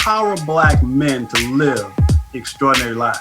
Empower Black men to live extraordinary lives.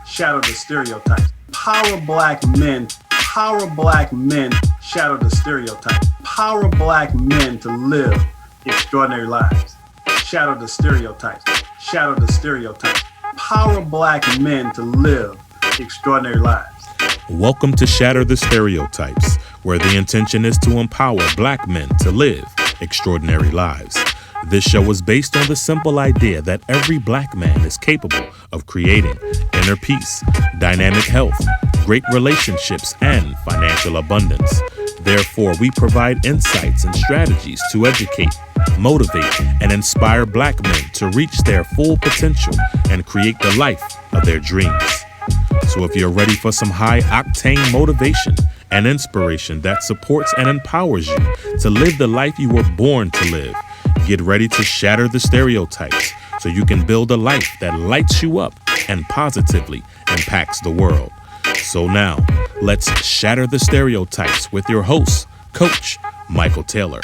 Shatter the stereotypes. Power Black men, shatter the stereotypes. Power Black men to live extraordinary lives. Shatter the stereotypes. Shatter the stereotypes. Power Black men to live extraordinary lives. Welcome to Shatter the Stereotypes, where the intention is to empower Black men to live extraordinary lives. This show is based on the simple idea that every Black man is capable of creating inner peace, dynamic health, great relationships, and financial abundance. Therefore, we provide insights and strategies to educate, motivate, and inspire Black men to reach their full potential and create the life of their dreams. So if you're ready for some high-octane motivation and inspiration that supports and empowers you to live the life you were born to live, get ready to shatter the stereotypes so you can build a life that lights you up and positively impacts the world. So now, let's shatter the stereotypes with your host, Coach Michael Taylor.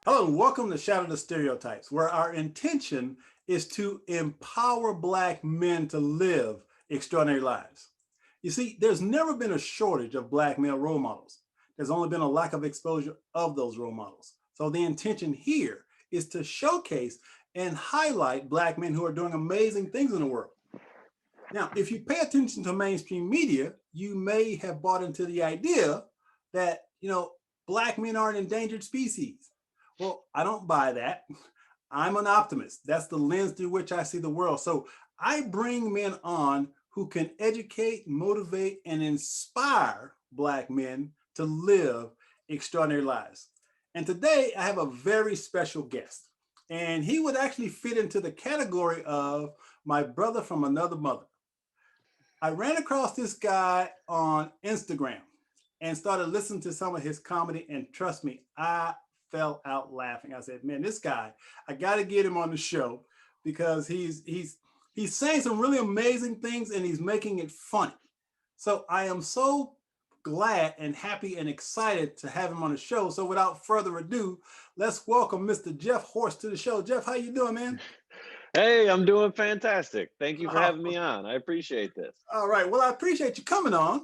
Hello and welcome to Shatter the Stereotypes, where our intention is to empower Black men to live extraordinary lives. You see, there's never been a shortage of Black male role models. There's only been a lack of exposure of those role models. So the intention here is to showcase and highlight Black men who are doing amazing things in the world. Now, if you pay attention to mainstream media, you may have bought into the idea that, Black men are an endangered species. Well, I don't buy that. I'm an optimist. That's the lens through which I see the world. So I bring men on who can educate, motivate, and inspire Black men to live extraordinary lives. And today I have a very special guest, and he would actually fit into the category of my brother from another mother. I ran across this guy on Instagram and started listening to some of his comedy, and trust me, I fell out laughing. I said, man, this guy, I got to get him on the show because he's saying some really amazing things and he's making it funny. So I am so glad and happy and excited to have him on the show. So without further ado, let's welcome Mr. Jeff Horste to the show. Jeff, how you doing, man? Hey, I'm doing fantastic. Thank you for having me on. I appreciate this. All right. Well, I appreciate you coming on.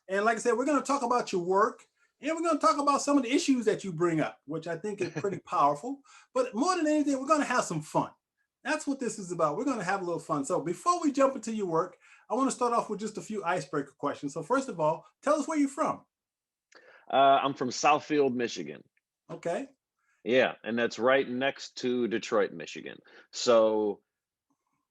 And like I said, we're going to talk about your work. And we're going to talk about some of the issues that you bring up, which I think is pretty powerful. But more than anything, we're going to have some fun. That's what this is about. We're going to have a little fun. So before we jump into your work, I want to start off with just a few icebreaker questions. So first of all, tell us where you're from. I'm from Southfield, Michigan. Okay. Yeah, and that's right next to Detroit, Michigan. So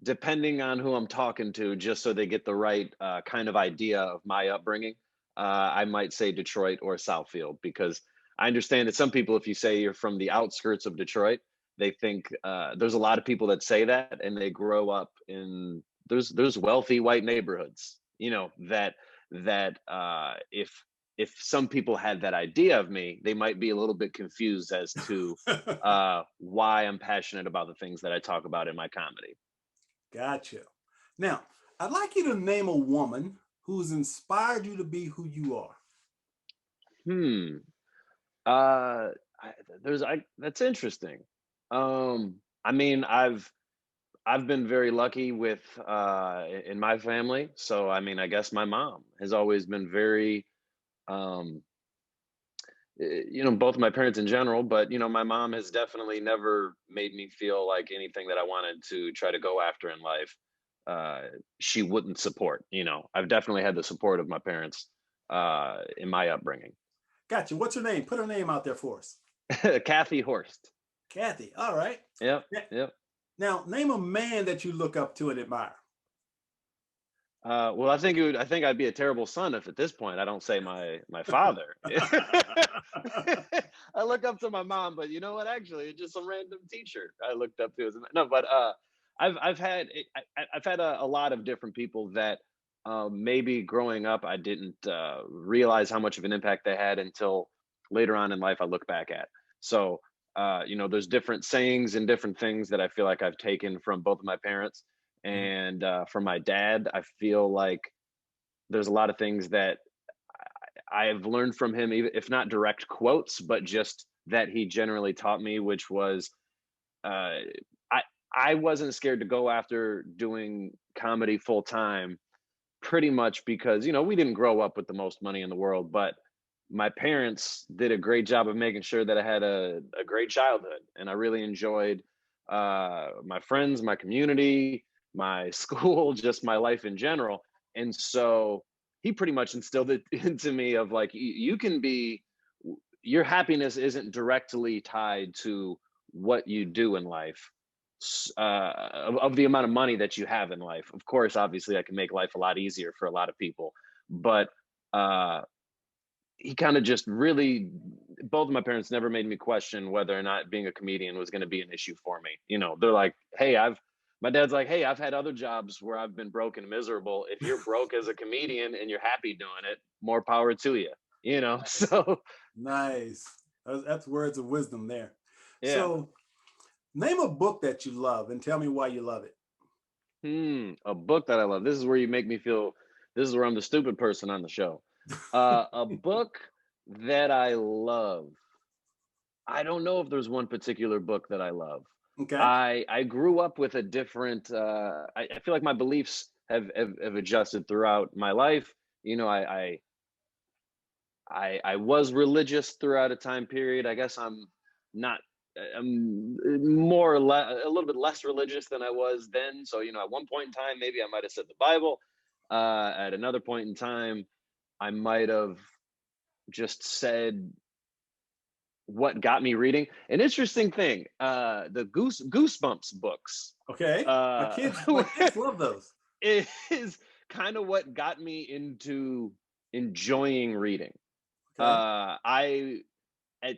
depending on who I'm talking to, just so they get the right kind of idea of my upbringing, I might say Detroit or Southfield, because I understand that some people, if you say you're from the outskirts of Detroit, they think there's a lot of people that say that, and they grow up in there's wealthy white neighborhoods, that if some people had that idea of me, they might be a little bit confused as to why I'm passionate about the things that I talk about in my comedy. Gotcha. Now, I'd like you to name a woman who's inspired you to be who you are. That's interesting. I mean, I've been very lucky with in my family. So I mean, I guess my mom has always been very both of my parents in general, but my mom has definitely never made me feel like anything that I wanted to try to go after in life she wouldn't support. I've definitely had the support of my parents in my upbringing. Gotcha. What's her name? Put her name out there for us. Kathy Horste. Kathy. All right. Yep. Now, name a man that you look up to and admire. Well, I think I'd be a terrible son if at this point I don't say my father. I look up to my mom, but you know what? Actually, it's just some random teacher I looked up to. I've had a lot of different people that maybe growing up I didn't realize how much of an impact they had until later on in life I look back at. So there's different sayings and different things that I feel like I've taken from both of my parents. And from my dad, I feel like there's a lot of things that I have learned from him, even if not direct quotes, but just that he generally taught me, which was uh, I wasn't scared to go after doing comedy full time, pretty much because, you know, we didn't grow up with the most money in the world, but my parents did a great job of making sure that I had a great childhood. And I really enjoyed my friends, my community, my school, just my life in general. And so he pretty much instilled it into me of like, you can be, your happiness isn't directly tied to what you do in life, of the amount of money that you have in life. Of course, obviously, I can make life a lot easier for a lot of people, but uh, he kind of just really, both of my parents never made me question whether or not being a comedian was going to be an issue for me. You know, they're like, hey, my dad's like, hey, I've had other jobs where I've been broke and miserable. If you're broke as a comedian and you're happy doing it, more power to you, you know? So, Nice. That's words of wisdom there. yeah. So name a book that you love and tell me why you love it. A book that I love. This is where you make me feel, this is where I'm the stupid person on the show. A book that I love. I don't know if there's one particular book that I love. Okay. I grew up with a different. I feel like my beliefs have adjusted throughout my life. You know, I was religious throughout a time period. I guess I'm not. I'm more or less a little bit less religious than I was then. So you know, at one point in time, maybe I might have said the Bible. At another point in time, I might have just said what got me reading. An interesting thing, the Goosebumps books, Okay. My uh, kids, my kids love those. is kind of what got me into enjoying reading. Okay. I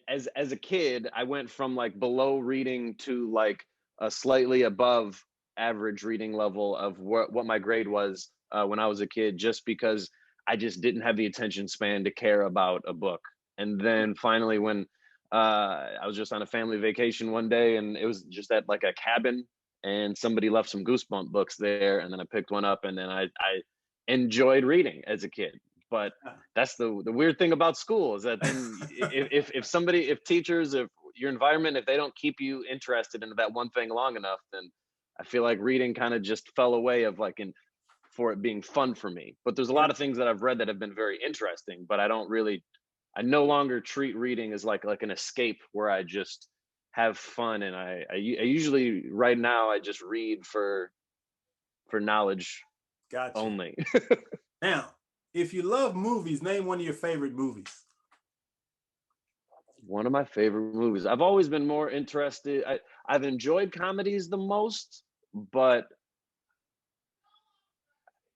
as a kid, I went from like below reading to like a slightly above average reading level of what my grade was when I was a kid, just because I just didn't have the attention span to care about a book. And then finally, when I was just on a family vacation one day, and it was just at like a cabin, and somebody left some Goosebump books there, and then I picked one up, and then I enjoyed reading as a kid. But that's the weird thing about school is that then if somebody, if teachers, if your environment, if they don't keep you interested in that one thing long enough, then I feel like reading kind of just fell away of like in for it being fun for me. But there's a Yeah. lot of things that I've read that have been very interesting, but I no longer treat reading as like an escape where I just have fun. And I usually right now I just read for knowledge Gotcha. only. Now, if you love movies, name one of your favorite movies. One of my favorite movies. I've always been more interested. I've enjoyed comedies the most, but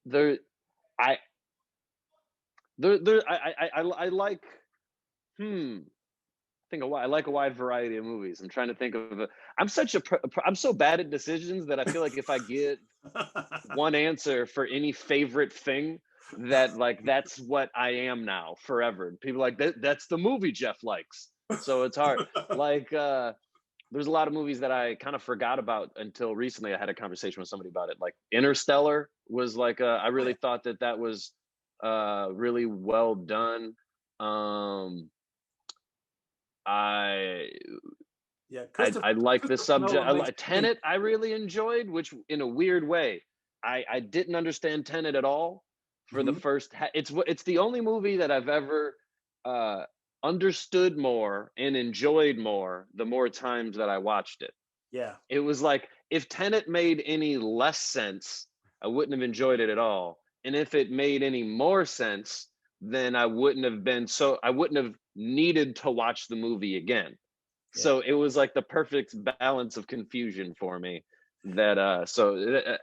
there, I I like. Hmm. I like a wide variety of movies. I'm trying to think of. I'm so bad at decisions that I feel like if I get one answer for any favorite thing, that like that's what I am now forever. People like that's the movie Jeff likes. So it's hard. Like there's a lot of movies that I kind of forgot about until recently. I had a conversation with somebody about it. Like Interstellar was like I really thought that was really well done. Um I Yeah, I like the Christopher subject. Nolan I makes like me think. Tenet. I really enjoyed, which in a weird way, I didn't understand Tenet at all for the Mhm. first. It's the only movie that I've ever uh, understood more and enjoyed more the more times that I watched it. Yeah, It was like if Tenet made any less sense, I wouldn't have enjoyed it at all. And if it made any more sense, then I wouldn't have needed to watch the movie again. yeah, So it was like the perfect balance of confusion for me. That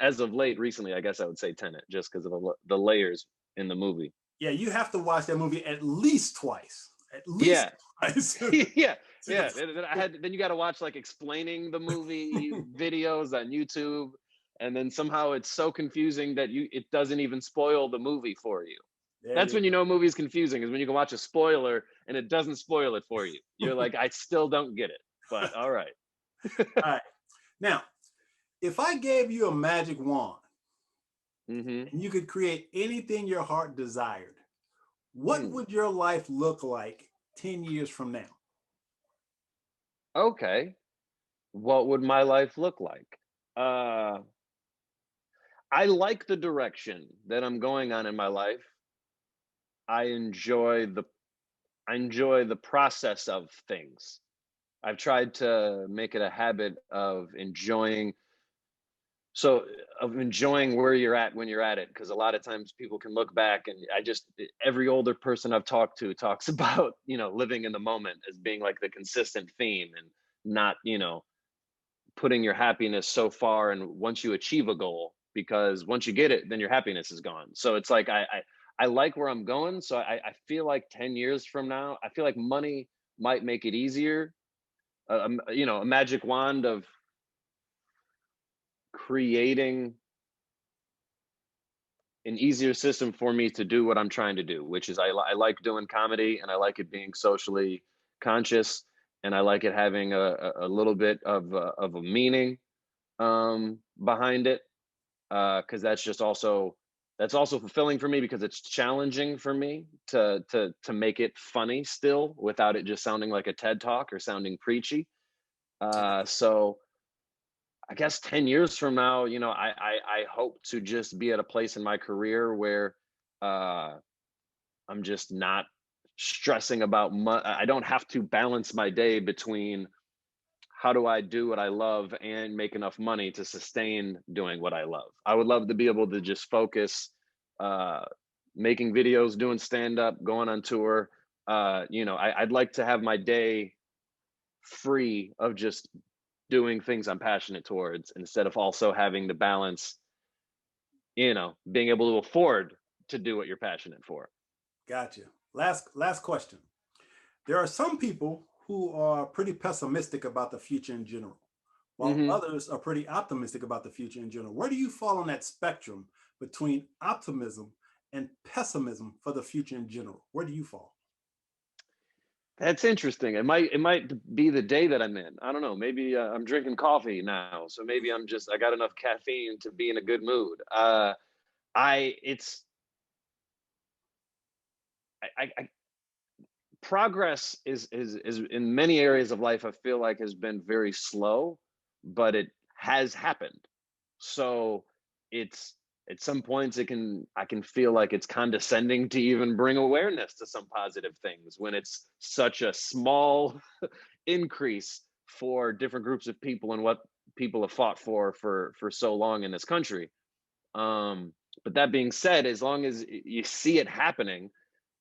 as of late, recently, I guess I would say Tenet, just because of the layers in the movie. yeah. You have to watch that movie at least twice. At least Yeah, twice. yeah, yeah. Then you got to watch like explaining the movie videos on YouTube, and then somehow it's so confusing that it doesn't even spoil the movie for you. There That's you when you know a movie's confusing, is when you can watch a spoiler and it doesn't spoil it for you. You're go. like, I still don't get it, but all right. All right. Now, if I gave you a magic wand Mm-hmm. and you could create anything your heart desired, what Hmm. would your life look like 10 years from now? okay, what would my life look like? Uh, I like the direction that I'm going on in my life. I enjoy the I enjoy the process of things. I've tried to make it a habit of so enjoying where you're at when you're at it, because a lot of times people can look back, and every older person I've talked to talks about, living in the moment as being like the consistent theme, and not, putting your happiness so far and once you achieve a goal, because once you get it, then your happiness is gone. So it's like I like where I'm going. So I feel like 10 years from now, I feel like money might make it easier. A magic wand of creating an easier system for me to do what I'm trying to do, which is I like doing comedy, and I like it being socially conscious, and I like it having a little bit of a meaning behind it, because that's also fulfilling for me, because it's challenging for me to make it funny still without it just sounding like a TED talk or sounding preachy. So I guess 10 years from now, I hope to just be at a place in my career where uh, I'm just not stressing about I don't have to balance my day between how do I do what I love and make enough money to sustain doing what I love. I would love to be able to just focus, uh, making videos, doing stand up, going on tour. I'd like to have my day free of just doing things I'm passionate towards, instead of also having to balance, being able to afford to do what you're passionate for. Gotcha. Last question. There are some people who are pretty pessimistic about the future in general, while Hmm. others are pretty optimistic about the future in general. Where do you fall on that spectrum between optimism and pessimism for the future in general? Where do you fall? That's interesting. It might be the day that I'm in. I don't know. Maybe I'm drinking coffee now, so maybe I got enough caffeine to be in a good mood. I it's I progress is in many areas of life, I feel like, has been very slow, but it has happened. So it's at some points I can feel like it's condescending to even bring awareness to some positive things when it's such a small increase for different groups of people and what people have fought for so long in this country. um but that being said, as long as you see it happening,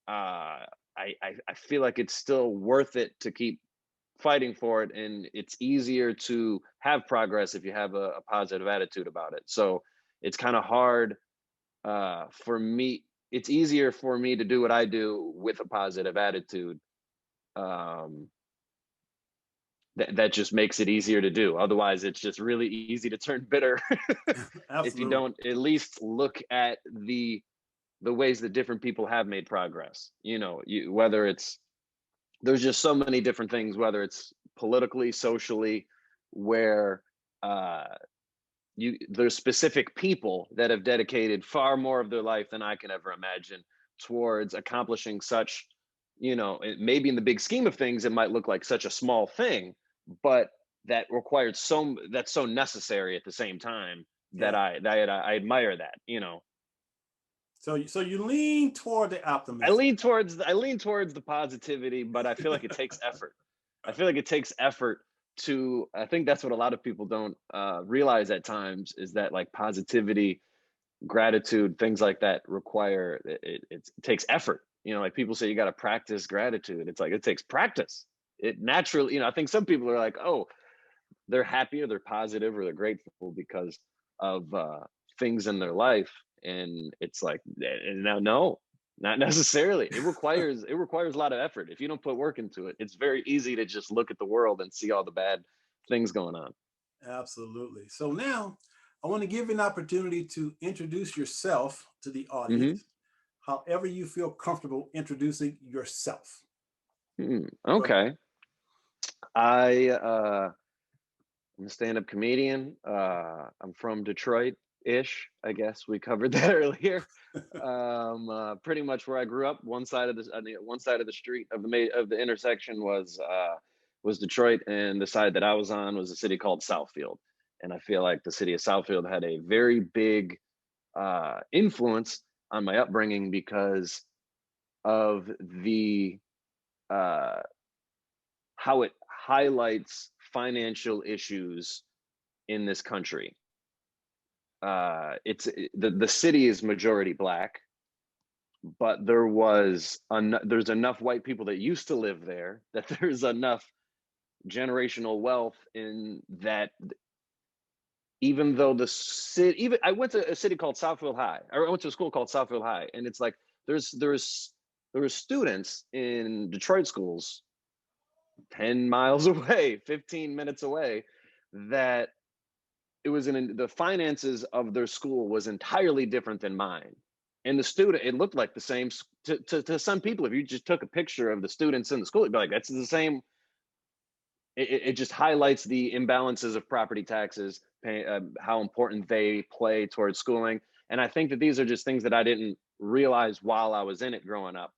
uh I feel like it's still worth it to keep fighting for it, and it's easier to have progress if you have a positive attitude about it. So it's kind of hard for me. It's easier for me to do what I do with a positive attitude. um that just makes it easier to do. Otherwise, it's just really easy to turn bitter if you Absolutely. don't at least look at the ways that different people have made progress. Whether it's there's just so many different things, whether it's politically, socially, where uh there's specific people that have dedicated far more of their life than I can ever imagine towards accomplishing such, maybe in the big scheme of things, it might look like such a small thing, but that's so necessary at the same time, that Yeah. I admire that. So you lean toward the I optimism. lean towards I lean towards the positivity, but I feel like it takes effort. I feel like it takes effort to. I think that's what a lot of people don't realize at times, is that like positivity, gratitude, things like that require it takes effort. Like people say you got to practice gratitude. It's like it takes practice. It naturally, I think some people are like, oh, they're happy or they're positive or they're grateful because of things in their life, and it's like, now, no, not necessarily. It requires a lot of effort. If you don't put work into it, it's very easy to just look at the world and see all the bad things going on. Absolutely. So now I want to give you an opportunity to introduce yourself to the Hmm. audience, however you feel comfortable introducing yourself. Go ahead. Okay. I'm a stand-up comedian. I'm from Detroit-ish. I guess we covered that earlier. Pretty much where I grew up. One side of the street of the intersection was was Detroit, and the side that I was on was a city called Southfield. And I feel like the city of Southfield had a very big influence on my upbringing because of the uh, how it highlights financial issues in this country. The city is majority Black, but there's enough white people that used to live there that there's enough generational wealth in that. Even though the city, even I went to a city called Southfield High, or I went to a school called Southfield High, and it's like there were students in Detroit schools 10 miles away, 15 minutes away, that it was in the finances of their school was entirely different than mine. And the student, it looked like the same to some people. If you just took a picture of the students in the school, you'd be like, that's the same. It just highlights the imbalances of property taxes, how important they play towards schooling. And I think that these are just things that I didn't realize while I was in it growing up.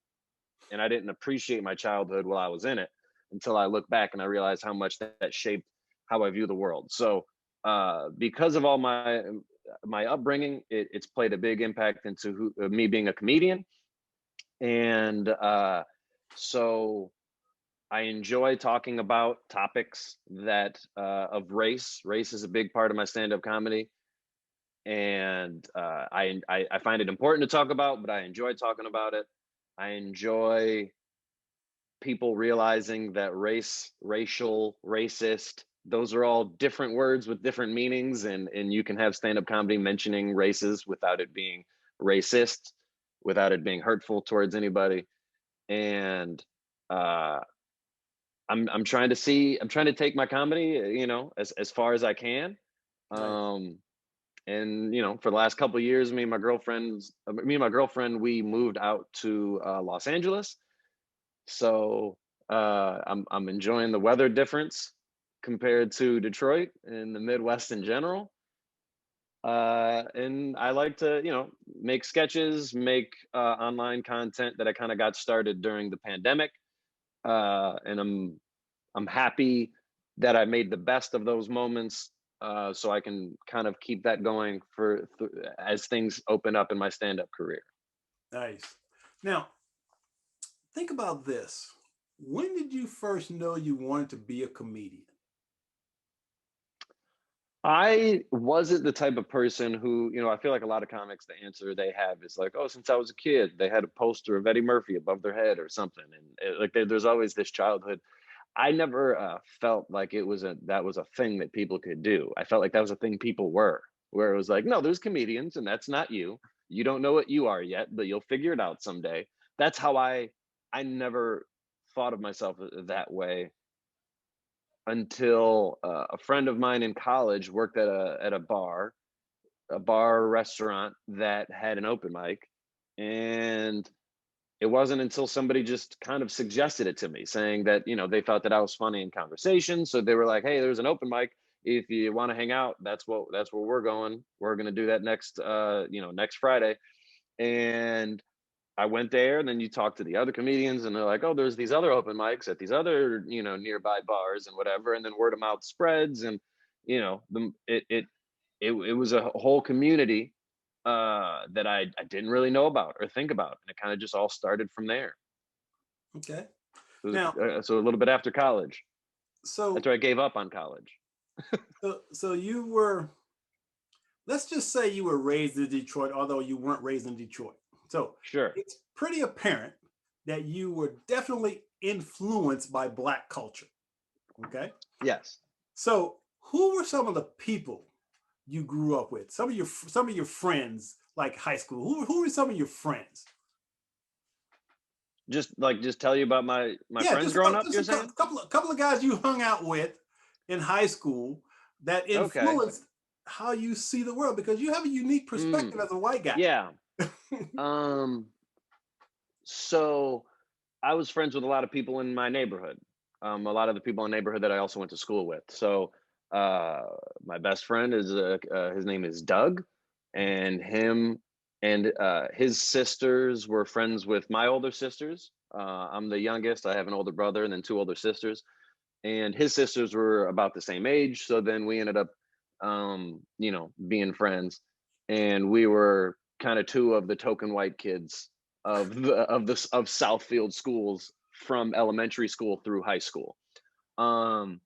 And I didn't appreciate my childhood while I was in it until I look back and I realized how much that shaped how I view the world. So because of all my upbringing, it's played a big impact into me being a comedian. And so I enjoy talking about topics that of race. Race is a big part of my stand-up comedy, and I find it important to talk about, but I enjoy talking about it. I enjoy people realizing that race, racial, racist, those are all different words with different meanings, and you can have stand-up comedy mentioning races without it being racist, without it being hurtful towards anybody, and I'm trying to take my comedy, as far as I can. Nice. And for the last couple of years, me and my girlfriend, we moved out to Los Angeles. So I'm enjoying the weather difference compared to Detroit and the Midwest in general. And I like to, make sketches, make online content that I kind of got started during the pandemic. And I'm happy that I made the best of those moments, so I can kind of keep that going as things open up in my stand-up career. Nice. Now, think about this. When did you first know you wanted to be a comedian? I wasn't the type of person who, I feel like a lot of comics, the answer they have is like, oh, since I was a kid, they had a poster of Eddie Murphy above their head or something. And there's always this childhood. I never felt like that was a thing that people could do. I felt like that was a thing people were, where it was like, no, there's comedians and that's not you. You don't know what you are yet, but you'll figure it out someday. That's how I never thought of myself that way until a friend of mine in college worked at a bar restaurant that had an open mic, and it wasn't until somebody just kind of suggested it to me, saying that they thought that I was funny in conversation, so they were like, hey, there's an open mic, if you want to hang out, that's where we're going to do that next Friday. And I went there, and then you talk to the other comedians, and they're like, "Oh, there's these other open mics at these other, nearby bars and whatever." And then word of mouth spreads, and it was a whole community that I didn't really know about or think about, and it kind of just all started from there. Okay. It was, Now, so a little bit after college, so after I gave up on college. so you were, let's just say you were raised in Detroit, although you weren't raised in Detroit. So Sure. it's pretty apparent that you were definitely influenced by Black culture. Okay. Yes. So who were some of the people you grew up with? Some of your friends, like high school. Who were some of your friends? Just tell you about my friends growing up. You're saying couple of guys you hung out with in high school that okay. influenced how you see the world, because you have a unique perspective as a white guy. Yeah. So I was friends with a lot of people in my neighborhood. A lot of the people in the neighborhood that I also went to school with. So my best friend is his name is Doug, and him and his sisters were friends with my older sisters. I'm the youngest. I have an older brother and then two older sisters. and his sisters were about the same age. So then we ended up, being friends, and we were kind of two of the token white kids of Southfield schools from elementary school through high school. Um,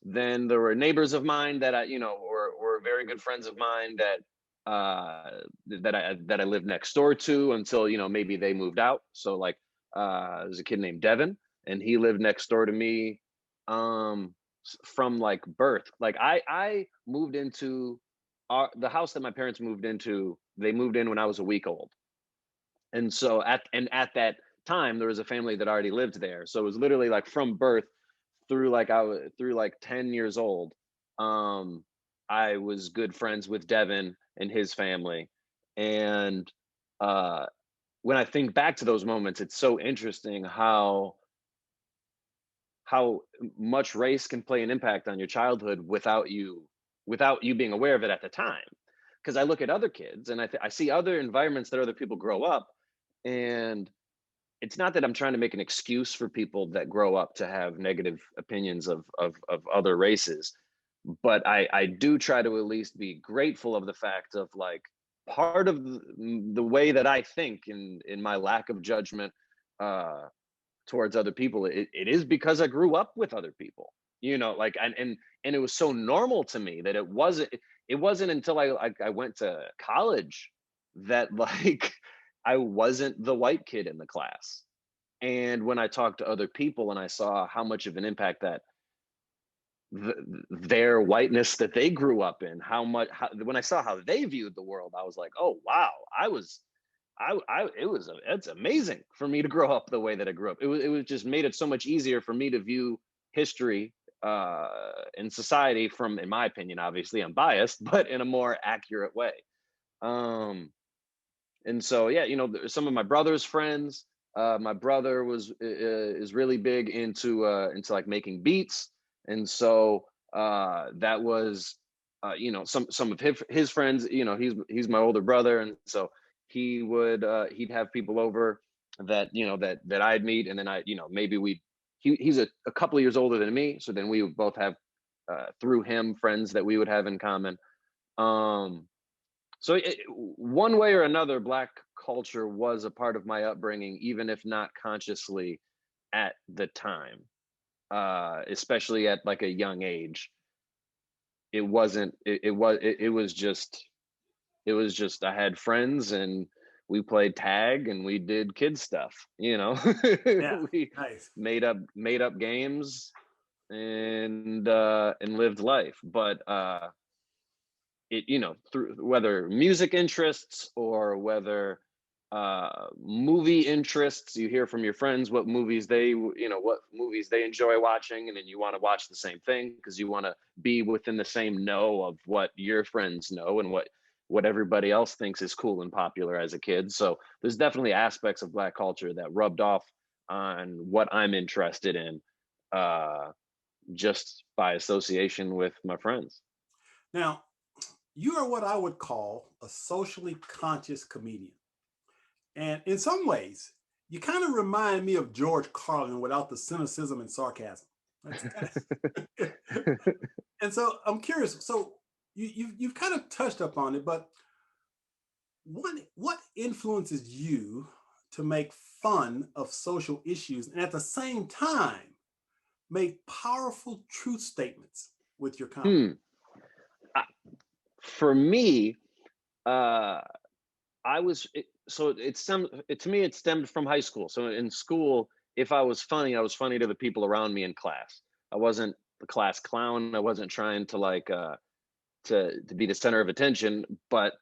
then there were neighbors of mine that were very good friends of mine that I lived next door to until maybe they moved out. So like there's a kid named Devin, and he lived next door to me from like birth. Like I moved into the house that my parents moved into. They moved in when I was a week old, and so at that time there was a family that already lived there. So it was literally like from birth through like 10 years old. Um, I was good friends with Devin and his family, and uh, when I think back to those moments, it's so interesting how much race can play an impact on your childhood without you being aware of it at the time. Because I look at other kids and I see other environments that other people grow up, and it's not that I'm trying to make an excuse for people that grow up to have negative opinions of other races, but I do try to at least be grateful of the fact of like part of the way that I think in my lack of judgment uh towards other people, it is because I grew up with other people, like and it was so normal to me that it wasn't until I went to college that like I wasn't the white kid in the class. And when I talked to other people and I saw how much of an impact that their whiteness that they grew up in, when I saw how they viewed the world, I was like, oh wow, it's amazing for me to grow up the way that I grew up. It was just made it so much easier for me to view history in society from, in my opinion, obviously I'm biased, but in a more accurate way. Um, and so yeah, some of my brother's friends, my brother is really big into like making beats, and so that was some of his friends. He's my older brother, and so he'd have people over that I'd meet, and then maybe he's a couple of years older than me, so then we would both have through him friends that we would have in common. um so one way or another, Black culture was a part of my upbringing, even if not consciously at the time, especially at like a young age. It wasn't. It was just I had friends and we played tag and we did kid stuff. Yeah, We nice. made up games and lived life, but through whether music interests or whether movie interests, you hear from your friends what movies they enjoy watching, and then you want to watch the same thing because you want to be within the same know of what your friends know and what everybody else thinks is cool and popular as a kid. So there's definitely aspects of Black culture that rubbed off on what I'm interested in, uh, just by association with my friends. Now, you are what I would call a socially conscious comedian. And in some ways, you kind of remind me of George Carlin without the cynicism and sarcasm. That's kind of and so I'm curious. So you've kind of touched upon it, but what influences you to make fun of social issues and at the same time make powerful truth statements with your comedy? Hmm. For me, uh, I was so to me it stemmed from high school. So in school, if I was funny, I was funny to the people around me in class. I wasn't the class clown. I wasn't trying to like to be the center of attention, but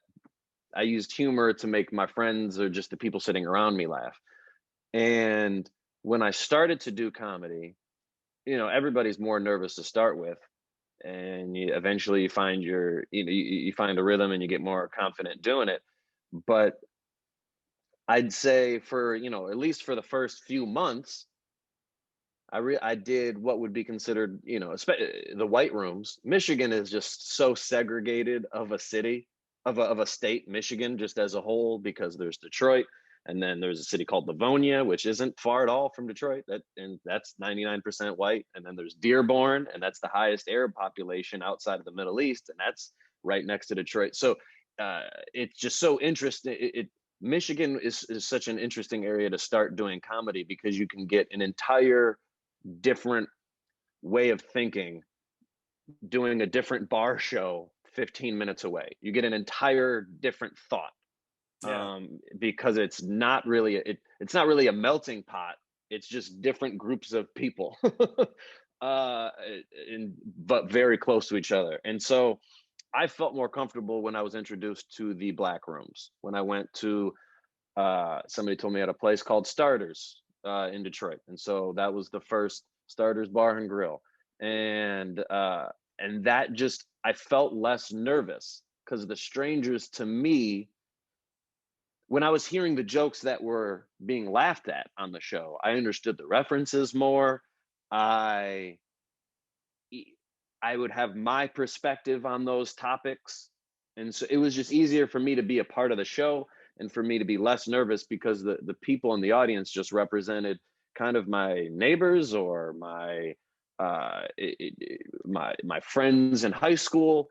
I used humor to make my friends or just the people sitting around me laugh. And when I started to do comedy, everybody's more nervous to start with, and eventually you find you find a rhythm and you get more confident doing it. But I'd say for at least for the first few months, I did what would be considered the white rooms. Michigan is just so segregated of a city, of a state, Michigan just as a whole, because there's Detroit, And then there's a city called Livonia, which isn't far at all from Detroit, and that's 99% white. And then there's Dearborn, and that's the highest Arab population outside of the Middle East, and that's right next to Detroit. So it's just so interesting. Michigan is such an interesting area to start doing comedy, because you can get an entire different way of thinking doing a different bar show 15 minutes away. You get an entire different thought. Yeah. Because it's not really a melting pot. It's just different groups of people, but very close to each other. And so I felt more comfortable when I was introduced to the Black rooms. When I went to, somebody told me at a place called Starters in Detroit, and so that was the first Starters Bar and Grill, and that just, I felt less nervous, because the strangers to me, when I was hearing the jokes that were being laughed at on the show, I understood the references more. I would have my perspective on those topics. And so it was just easier for me to be a part of the show, and for me to be less nervous, because the people in the audience just represented kind of my neighbors, or my friends in high school.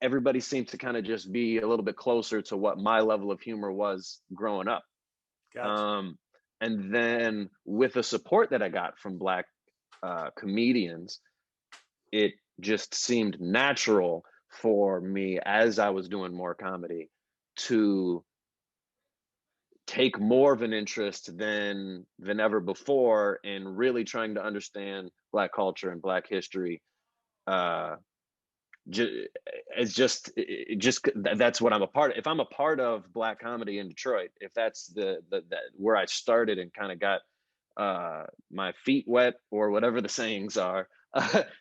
Everybody seemed to kind of just be a little bit closer to what my level of humor was growing up. Gotcha. And then with the support that I got from Black comedians, it just seemed natural for me, as I was doing more comedy, to take more of an interest than ever before in really trying to understand Black culture and Black history. That's what I'm a part of. If I'm a part of Black comedy in Detroit, if that's the where I started and kind of got my feet wet, or whatever the sayings are,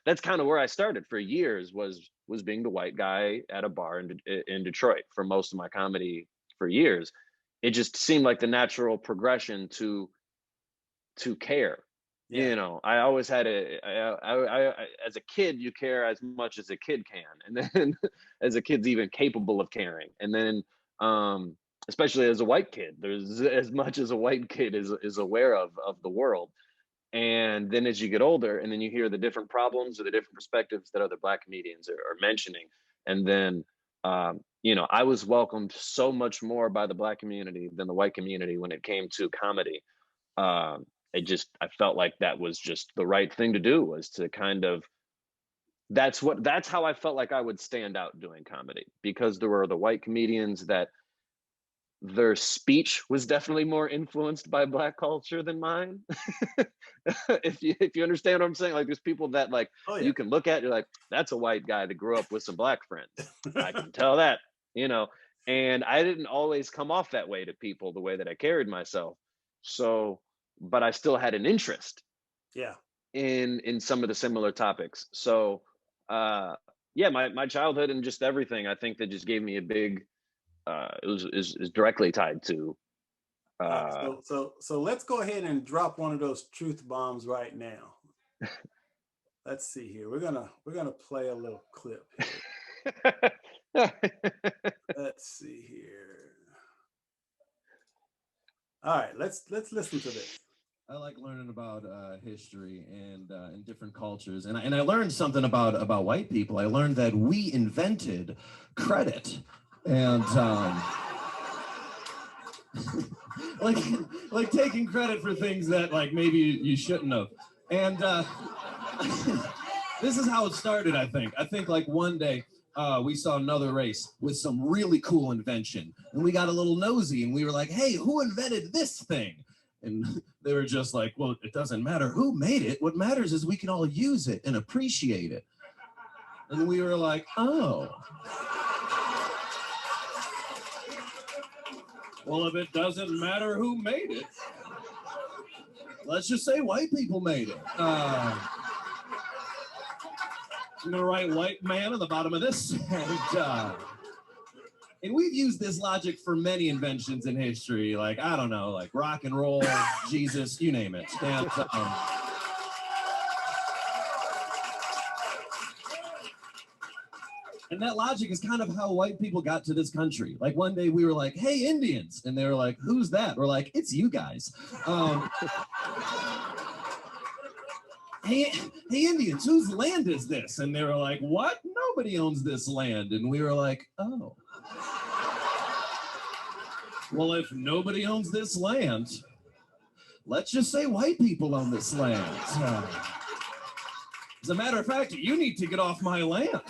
that's kind of where I started for years, was being the white guy at a bar in Detroit for most of my comedy for years. It just seemed like the natural progression to care. Yeah. You know, I always had I as a kid, you care as much as a kid can, and then as a kid's even capable of caring, and then especially as a white kid, there's as much as a white kid is aware of the world. And then as you get older, and then you hear the different problems or the different perspectives that other Black comedians are mentioning, and then I was welcomed so much more by the Black community than the white community when it came to comedy. I felt like that was just the right thing to do, was to kind of, that's how I felt like I would stand out doing comedy, because there were the white comedians that their speech was definitely more influenced by Black culture than mine. if you understand what I'm saying, like, there's people that, like, oh, yeah, you can look at, you're like, that's a white guy that grew up with some Black friends. I can tell that, and I didn't always come off that way to people, the way that I carried myself. So, but I still had an interest, yeah, in some of the similar topics. So yeah, my childhood and just everything, I think, that just gave me a big is directly tied to so let's go ahead and drop one of those truth bombs right now. Let's see here. We're gonna play a little clip here. Let's see here. All right, let's listen to this. I like learning about history and different cultures, and I learned something about white people. I learned that we invented credit, and like taking credit for things that, like, maybe you shouldn't have. And this is how it started. I think like one day we saw another race with some really cool invention, and we got a little nosy, and we were like, "Hey, who invented this thing?" And they were just like, "Well, it doesn't matter who made it. What matters is we can all use it and appreciate it." And we were like, "Oh. Well, if it doesn't matter who made it, let's just say white people made it." I'm going to write white man at the bottom of this. And we've used this logic for many inventions in history, like, I don't know, like rock and roll, Jesus, you name it. And that logic is kind of how white people got to this country. Like one day we were like, hey, Indians. And they were like, who's that? We're like, it's you guys. Hey, Indians, whose land is this? And they were like, what? Nobody owns this land. And we were like, oh. Well, if nobody owns this land, let's just say white people own this land. As a matter of fact, you need to get off my land.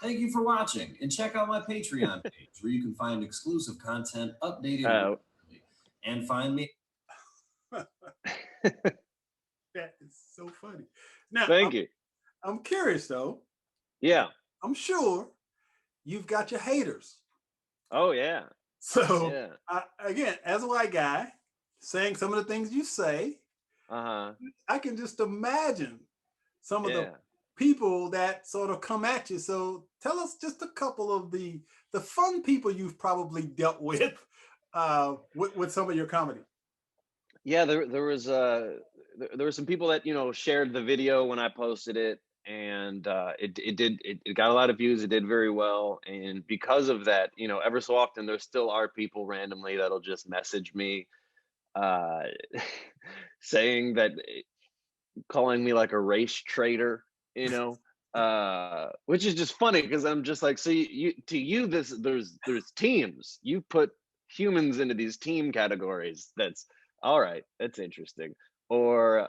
Thank you for watching, and check out my Patreon page where you can find exclusive content updated and find me. That is so funny. Now, Thank you. I'm curious though. Yeah. I'm sure you've got your haters. Oh yeah. So yeah. Again, as a white guy, saying some of the things you say, I can just imagine some of the people that sort of come at you. So tell us just a couple of the fun people you've probably dealt with some of your comedy. Yeah, there were some people that shared the video when I posted it, and it got a lot of views. It did very well, and because of that, ever so often there still are people randomly that'll just message me, saying that, calling me like a race traitor, which is just funny because I'm just like, so there's teams. You put humans into these team categories. That's all right. That's interesting. Or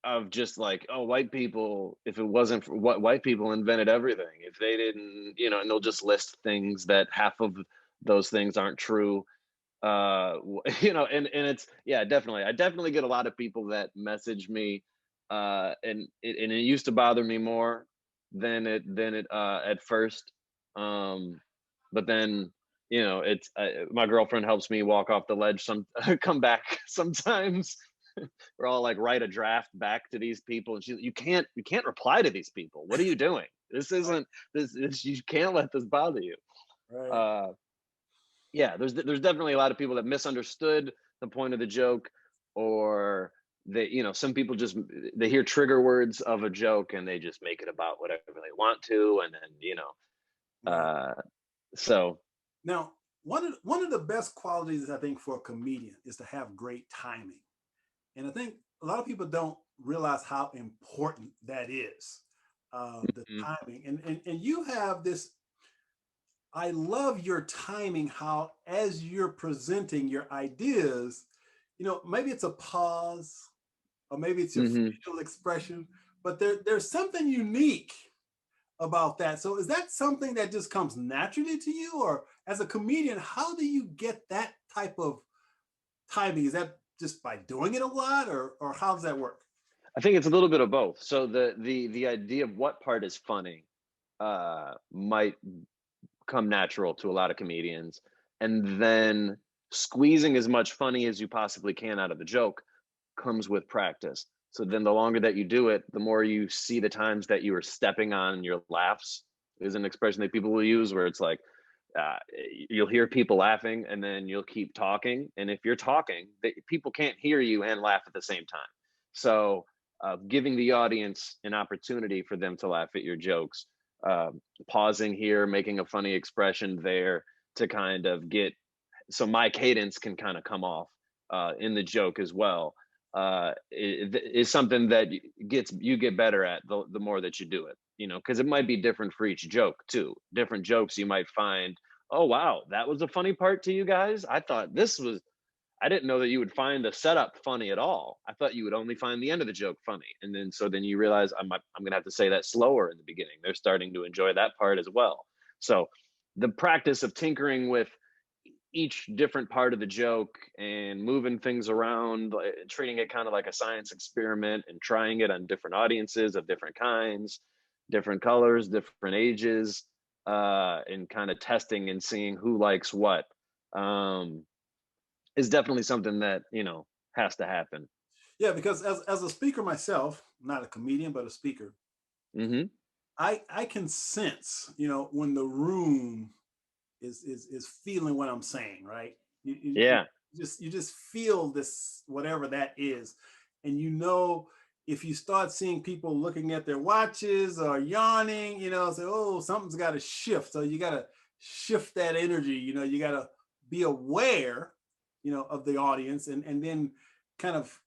of just like, oh, white people, if it wasn't for what white people invented everything, if they didn't, and they'll just list things that half of those things aren't true. And it's, yeah, definitely. I definitely get a lot of people that message me, and it used to bother me more than it at first. But then, it's my girlfriend helps me walk off the ledge, come back sometimes. We're all like, write a draft back to these people, and you can't reply to these people. What are you doing? This isn't this. You can't let this bother you. Right. Yeah, there's definitely a lot of people that misunderstood the point of the joke, or they, some people just, they hear trigger words of a joke and they just make it about whatever they want to, and then Right. So now, one of the best qualities I think for a comedian is to have great timing, and I think a lot of people don't realize how important that is. The timing, and you have this. I love your timing, how as you're presenting your ideas, maybe it's a pause or maybe it's your facial expression, but there's something unique about that. So is that something that just comes naturally to you, or as a comedian, how do you get that type of timing? Is that just by doing it a lot, or how does that work? I think it's a little bit of both. So the idea of what part is funny might come natural to a lot of comedians, and then squeezing as much funny as you possibly can out of the joke comes with practice. So then the longer that you do it, the more you see the times that you are stepping on your laughs, is an expression that people will use, where it's like, you'll hear people laughing and then you'll keep talking, and if you're talking, people can't hear you and laugh at the same time. So giving the audience an opportunity for them to laugh at your jokes, pausing here, making a funny expression there to kind of get, so my cadence can kind of come off in the joke as well, is something that you get better at the more that you do it, because it might be different for each joke too. Different jokes you might find, oh wow, that was a funny part to you guys. I didn't know that you would find the setup funny at all. I thought you would only find the end of the joke funny. And then you realize I'm going to have to say that slower in the beginning. They're starting to enjoy that part as well. So the practice of tinkering with each different part of the joke and moving things around, treating it kind of like a science experiment, and trying it on different audiences of different kinds, different colors, different ages, and kind of testing and seeing who likes what. Is definitely something that has to happen. Yeah, because as a speaker myself, not a comedian but a speaker, I can sense when the room is feeling what I'm saying, right? You just feel this, whatever that is, and if you start seeing people looking at their watches or yawning, say, oh, something's got to shift. So you got to shift that energy. You got to be aware, of the audience, and then kind of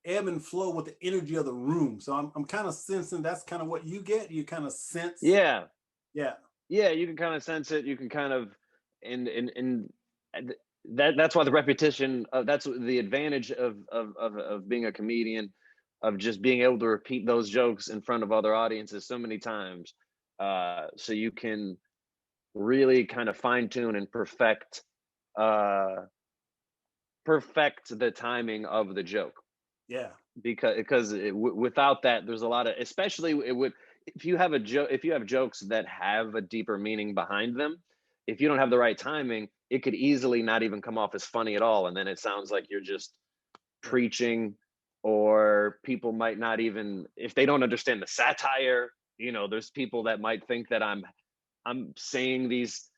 ebb and flow with the energy of the room. So I'm kind of sensing that's kind of what you get. You kind of sense. Yeah. Yeah. Yeah, you can kind of sense it. You can kind of, and that's why the repetition. That's the advantage of being a comedian, of just being able to repeat those jokes in front of other audiences so many times, so you can really kind of fine tune and uh, perfect the timing of the joke. Yeah. Because without that, there's a lot of, especially it would, if you have jokes that have a deeper meaning behind them, if you don't have the right timing, it could easily not even come off as funny at all, and then it sounds like you're just preaching, or people might not even, if they don't understand the satire, there's people that might think that I'm saying these,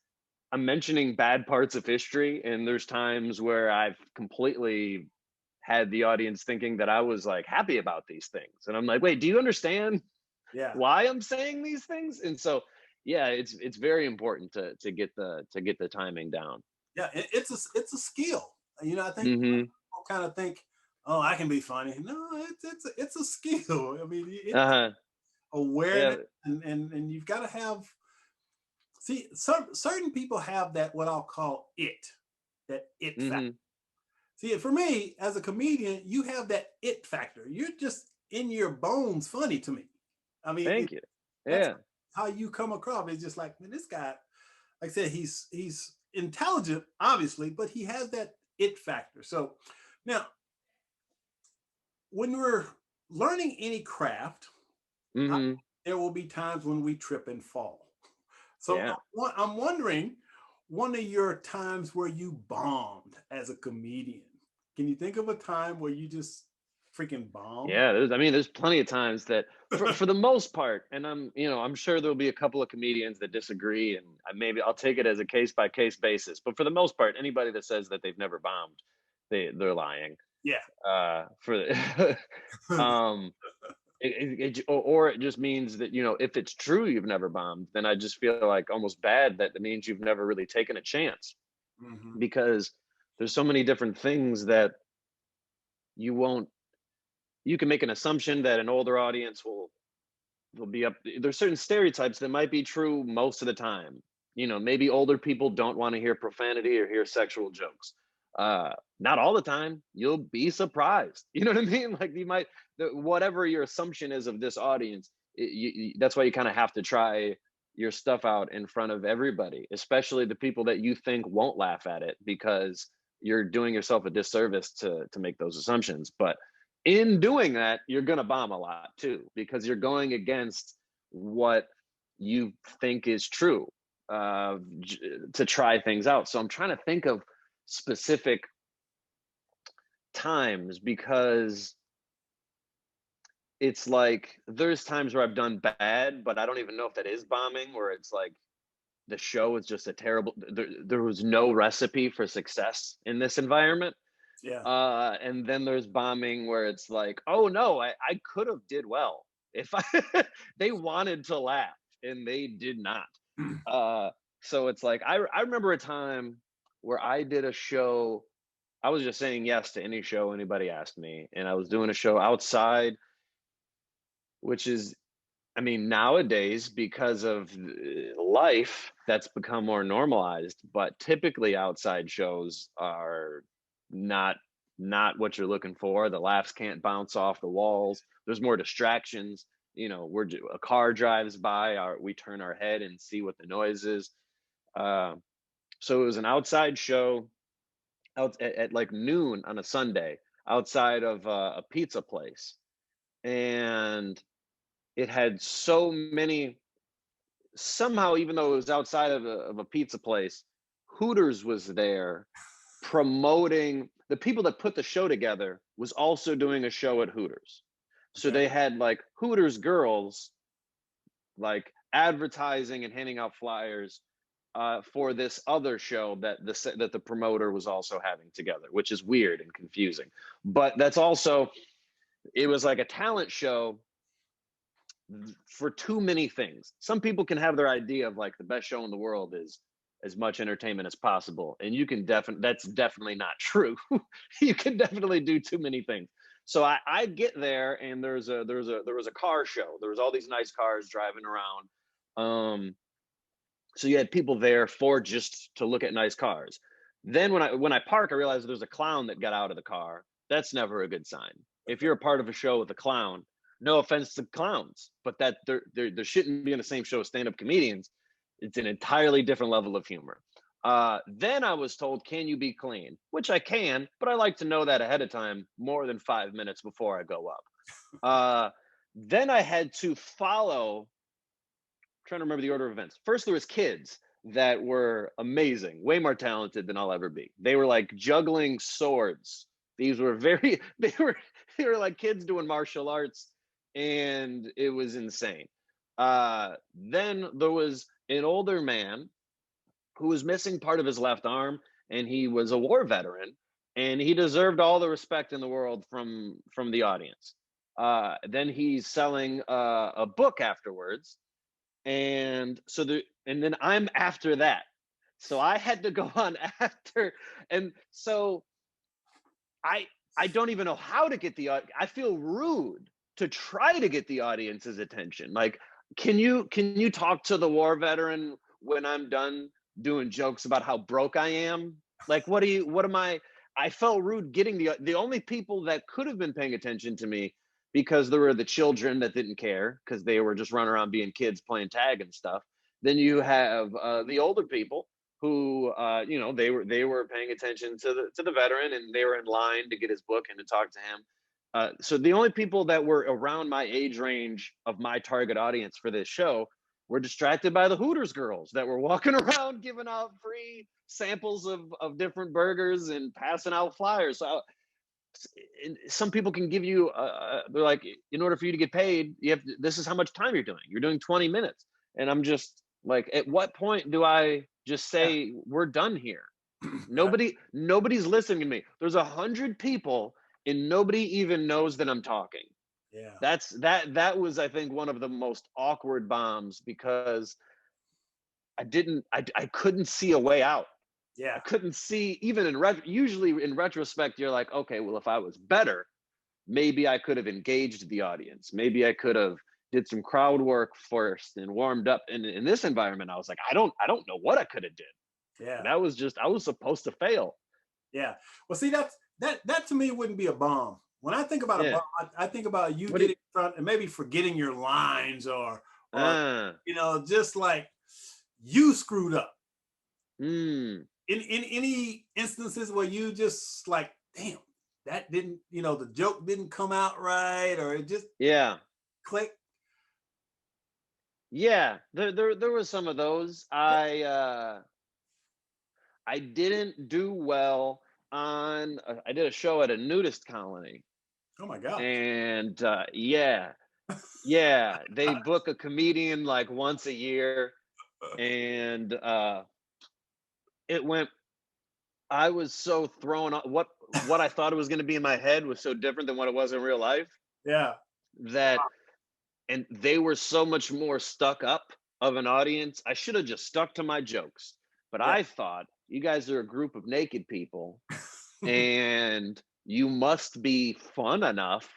I'm mentioning bad parts of history, and there's times where I've completely had the audience thinking that I was like happy about these things, and I'm like, wait, do you understand why I'm saying these things? And so, yeah, it's very important to get the timing down. Yeah, it's a skill. I think Mm-hmm. people kind of think, oh, I can be funny. No, it's a skill. I mean, it's Uh-huh. awareness, and you've got to have. See, certain people have that, what I'll call that it Mm-hmm. factor. See, for me as a comedian, you have that it factor. You're just in your bones funny to me. I mean, Thank you. that's Yeah. how you come across. It's just like, man, this guy, like I said, he's intelligent, obviously, but he has that it factor. So now, when we're learning any craft, Mm-hmm. there will be times when we trip and fall. So Yeah. I'm wondering, one of your times where you bombed as a comedian. Can you think of a time where you just freaking bombed? Yeah, there's plenty of times that, for the most part, and I'm sure there'll be a couple of comedians that disagree, and maybe I'll take it as a case by case basis. But for the most part, anybody that says that they've never bombed, they're lying. Yeah. Um, or it just means that, if it's true you've never bombed, then I just feel like almost bad that it means you've never really taken a chance, Mm-hmm. because there's so many different things that you won't. You can make an assumption that an older audience will be up. There's certain stereotypes that might be true most of the time. Maybe older people don't want to hear profanity or hear sexual jokes. Not all the time. You'll be surprised. You know what I mean? Like, you might, whatever your assumption is of this audience, that's why you kind of have to try your stuff out in front of everybody, especially the people that you think won't laugh at it, because you're doing yourself a disservice to make those assumptions. But in doing that, you're going to bomb a lot too, because you're going against what you think is true, to try things out. So I'm trying to think of specific times, because it's like there's times where I've done bad, but I don't even know if that is bombing, where it's like the show is just a terrible, there was no recipe for success in this environment. Yeah. And then there's bombing where it's like, oh no, I could have did well if they wanted to laugh and they did not. So it's like, I remember a time where I did a show. I was just saying yes to any show anybody asked me, and I was doing a show outside, which is, nowadays, because of life, that's become more normalized. But typically, outside shows are not what you're looking for. The laughs can't bounce off the walls. There's more distractions. A car drives by, we turn our head and see what the noise is. So it was an outside show out at like noon on a Sunday, outside of a pizza place, and it had so many. Somehow, even though it was outside of a pizza place, Hooters was there promoting. The people that put the show together was also doing a show at Hooters. So Okay. they had like Hooters girls like advertising and handing out flyers for this other show that the promoter was also having together, which is weird and confusing. But that's also, it was like a talent show for too many things. Some people can have their idea of like the best show in the world is as much entertainment as possible, and you can that's definitely not true. You can definitely do too many things. So I get there, and there was a car show. There was all these nice cars driving around. So you had people there for just to look at nice cars. Then when I park, I realized there's a clown that got out of the car. That's never a good sign. If you're a part of a show with a clown, no offense to clowns, but that there shouldn't be in the same show as stand-up comedians. It's an entirely different level of humor. Then I was told, can you be clean? Which I can, but I like to know that ahead of time, more than 5 minutes before I go up. Then I had to follow, I'm trying to remember the order of events. First, there was kids that were amazing, way more talented than I'll ever be. They were like juggling swords. These were they were like kids doing martial arts, and it was insane. Then there was an older man who was missing part of his left arm, and he was a war veteran, and he deserved all the respect in the world from the audience. Then he's selling a book afterwards, and then I'm after that, so I had to go on after, and so I don't even know how to get I feel rude to try to get the audience's attention. Like, can you talk to the war veteran when I'm done doing jokes about how broke I am? Like, what am I felt rude getting the only people that could have been paying attention to me, because there were the children that didn't care because they were just running around being kids playing tag and stuff. Then you have the older people who they were paying attention to the veteran, and they were in line to get his book and to talk to him. So the only people that were around my age range of my target audience for this show were distracted by the Hooters girls that were walking around giving out free samples of different burgers and passing out flyers. So some people can give you they're like, in order for you to get paid, this is how much time you're doing 20 minutes. And I'm just like, at what point do I just say we're done here? Nobody's listening to me. There's 100 people and nobody even knows that I'm talking. Yeah. That was, I think, one of the most awkward bombs, because I couldn't see a way out. Yeah. I couldn't see, even usually in retrospect, you're like, okay, well, if I was better, maybe I could have engaged the audience. Maybe I could have did some crowd work first and warmed up. And in this environment, I was like, I don't know what I could have did. Yeah. That was just, I was supposed to fail. Yeah. Well, see, that to me wouldn't be a bomb. When I think about a bomb, I think about you getting in front and maybe forgetting your lines or just like you screwed up. In any instances where you just like, damn, that didn't, the joke didn't come out right, or it just click. Yeah, there was some of those. I didn't do well on. I did a show at a nudist colony. Oh my God! And they book a comedian like once a year, and it went. I was so thrown off. What I thought it was going to be in my head was so different than what it was in real life. Yeah. And they were so much more stuck up of an audience. I should have just stuck to my jokes. But I thought, you guys are a group of naked people, and you must be fun enough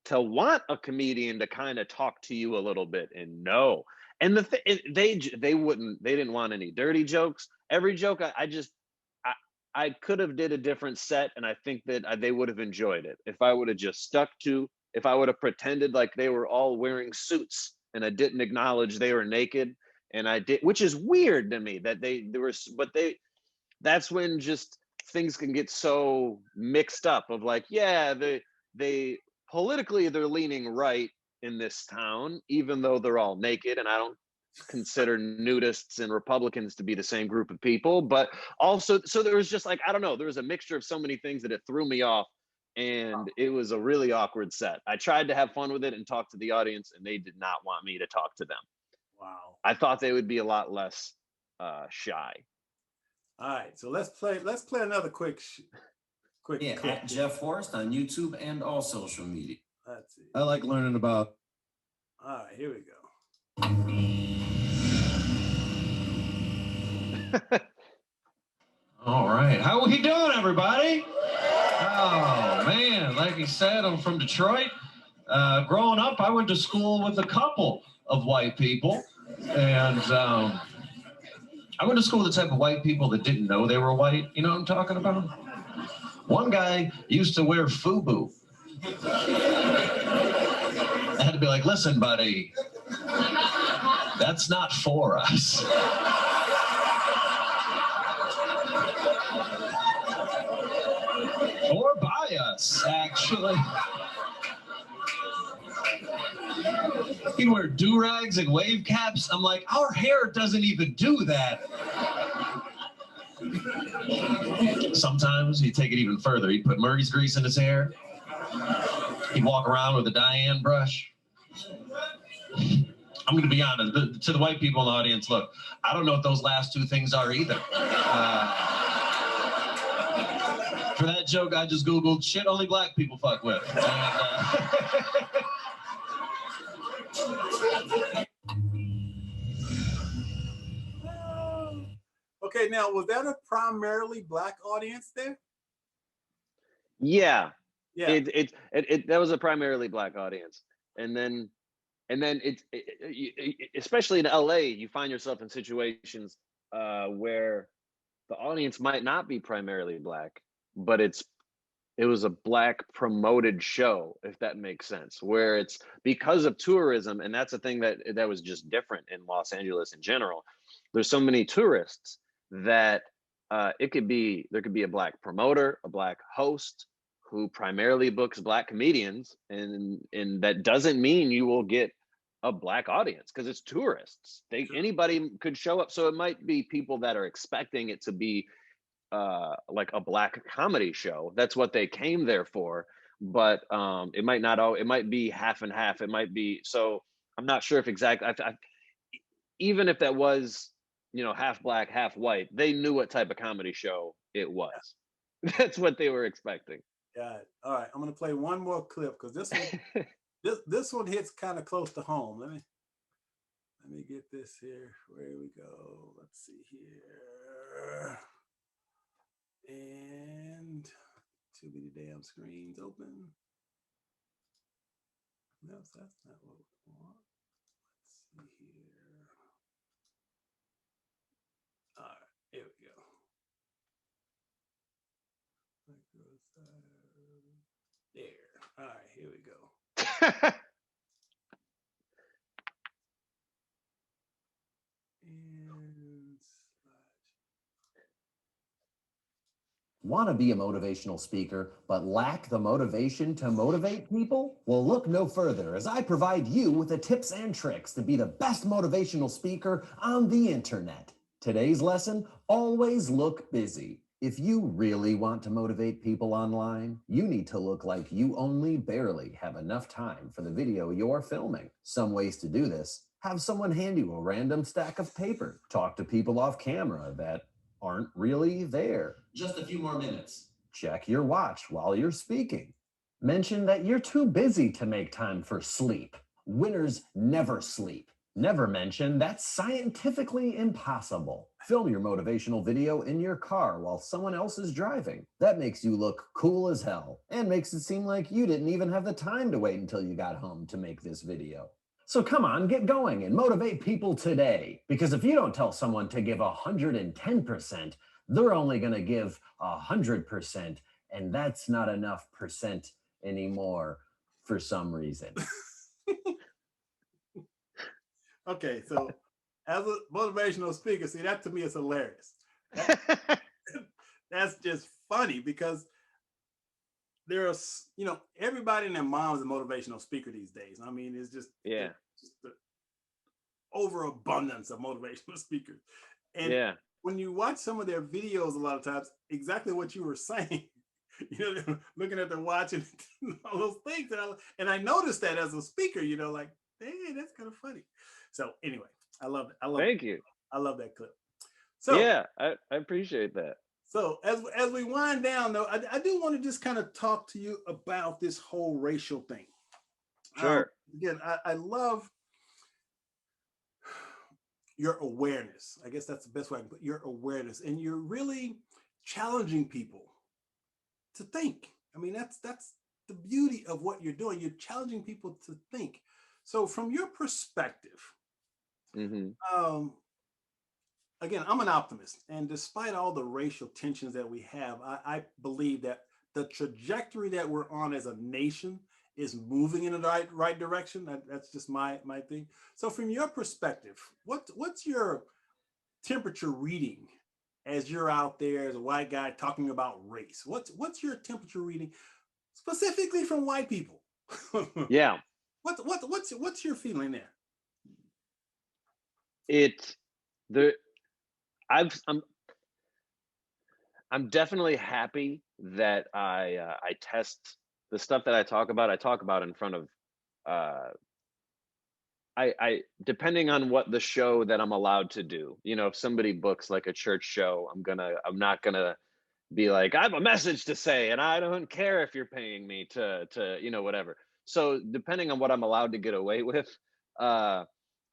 to want a comedian to kind of talk to you a little bit. And no. And they didn't want any dirty jokes. Every joke I could have did a different set, and I think that they would have enjoyed it if I would have just if I would have pretended like they were all wearing suits and I didn't acknowledge they were naked, and I did, which is weird to me that that's when just things can get so mixed up of like, they politically they're leaning right in this town, even though they're all naked, and I don't consider nudists and Republicans to be the same group of people, but also, so there was just like, I don't know, there was a mixture of so many things that it threw me off, and it was a really awkward set. I tried to have fun with it and talk to the audience, and they did not want me to talk to them. Wow. I thought they would be a lot less shy. All right, so let's play another quick at Jeff Horste on YouTube and all social media. Let's see. I like learning about. All right, here we go. All right, how we doing, everybody? Oh man, like he said, I'm from Detroit. Growing up, I went to school with a couple of white people, and I went to school with the type of white people that didn't know they were white. You know what I'm talking about? One guy used to wear FUBU. I had to be like, listen, buddy, that's not for us. Or by us, actually. He'd wear do-rags and wave caps. I'm like, our hair doesn't even do that. Sometimes he'd take it even further. He'd put Murray's grease in his hair. He'd walk around with a Diane brush. I'm going to be honest, to the white people in the audience, look, I don't know what those last two things are either. For that joke, I just Googled shit only black people fuck with. Okay, now was that a primarily black audience there? Yeah, Yeah. That was a primarily black audience, and then especially in LA, you find yourself in situations where the audience might not be primarily black, but it was a black promoted show, if that makes sense, where it's because of tourism, and that's a thing that was just different in Los Angeles in general. There's so many tourists that there could be a black promoter, a black host who primarily books black comedians, and that doesn't mean you will get a black audience because it's tourists. Anybody could show up. So it might be people that are expecting it to be like a black comedy show. That's what they came there for. But it might not. It might be half and half. It might be. So I'm not sure if exactly. Even if that was, half black, half white, they knew what type of comedy show it was. That's what they were expecting. Got it. All right, I'm gonna play one more clip because this one hits kind of close to home. Let me get this here. Where we go? Let's see here. And too many damn screens open. No, that's not what we want. Let's see here. All right, here we go. There. All right, here we go. Want to be a motivational speaker, but lack the motivation to motivate people? Well, look no further as I provide you with the tips and tricks to be the best motivational speaker on the internet. Today's lesson, always look busy. If you really want to motivate people online, you need to look like you only barely have enough time for the video you're filming. Some ways to do this: have someone hand you a random stack of paper. Talk to people off camera that aren't really there. Just a few more minutes. Check your watch while you're speaking. Mention that you're too busy to make time for sleep. Winners never sleep. Never mention that's scientifically impossible. Film your motivational video in your car while someone else is driving. That makes you look cool as hell and makes it seem like you didn't even have the time to wait until you got home to make this video. So come on, get going and motivate people today. Because if you don't tell someone to give 110%, they're only going to give 100%. And that's not enough percent anymore for some reason. Okay, so as a motivational speaker, see, that to me is hilarious. That's just funny because there's, everybody and their mom is a motivational speaker these days. I mean, it's just, Yeah. just the overabundance of motivational speakers. And when you watch some of their videos, a lot of times, exactly what you were saying, looking at their watch and all those things. And I noticed that as a speaker, like, hey, that's kind of funny. So anyway, I love it. Thank you. I love that clip. So yeah, I appreciate that. So as we wind down, though, I do want to just kind of talk to you about this whole racial thing. Sure. Again, I love your awareness. I guess that's the best way I can put your awareness, and you're really challenging people to think. I mean, that's the beauty of what you're doing. You're challenging people to think. So, from your perspective, Hmm. um, again, I'm an optimist, and despite all the racial tensions that we have, I believe that the trajectory that we're on as a nation is moving in the right direction. That's just my thing. So, from your perspective, what's your temperature reading as you're out there as a white guy talking about race? What's your temperature reading specifically from white people? Yeah. What's your feeling there? It the I've I'm definitely happy that I test the stuff that I talk about. I talk about in front of uh I depending on what the show that I'm allowed to do. You know, if somebody books like a church show, I'm not gonna be like, I have a message to say and I don't care if you're paying me to whatever. So depending on what I'm allowed to get away with, uh